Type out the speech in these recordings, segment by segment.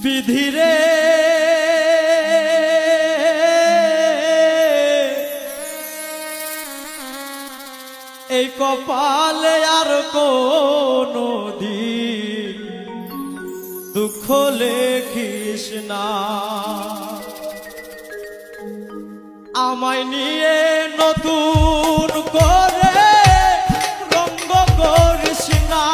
বিধিরে এই কপালে আর কোনো দিন দুঃখ লেখিস না, আমায় নিয়ে নতুন করে রঙ্গ করিস না,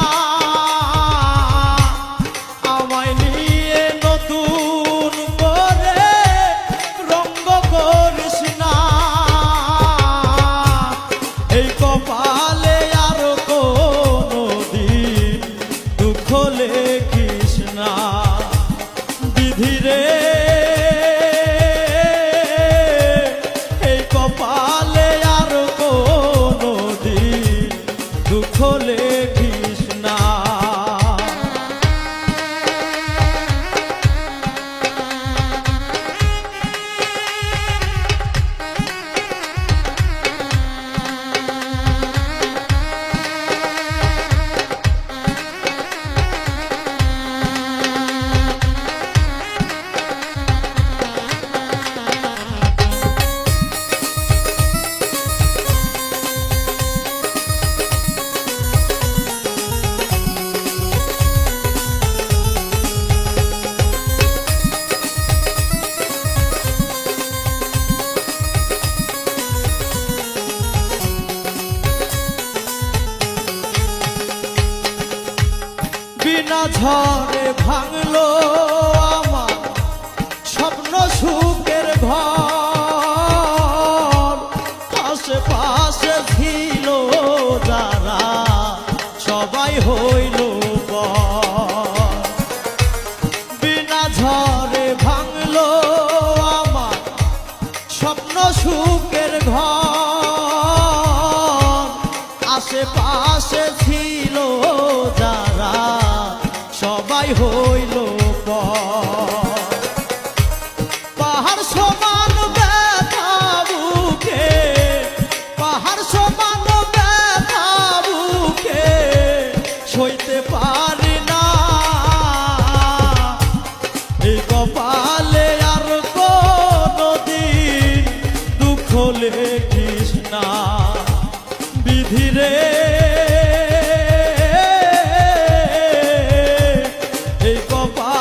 আমায় নিয়ে নতুন করে রঙ্গ করিস না। এই কপালে আর কোনো দিন দুঃখ লেখিস না, বিধিরে এই কপালে আর কোনো দিন দুঃখ লেখিস না। বিনা ঝড়ে ভাঙলো আমার স্বপ্ন সুখের ঘর, আশেপাশে ছিল যারা সবাই হইল পর। বিনা ঝড়ে ভাঙলো আমার স্বপ্ন সুখের ঘর, আশেপাশে ছিল যারা সবাই হইল পর। পাহাড় সমান ব্যথা বুকে, পাহাড় সমান ব্যথা বুকে সইতে পারি না। এই কপালে আর কোনো দিন দুঃখ লেখিস না, বিধিরে এই কপালে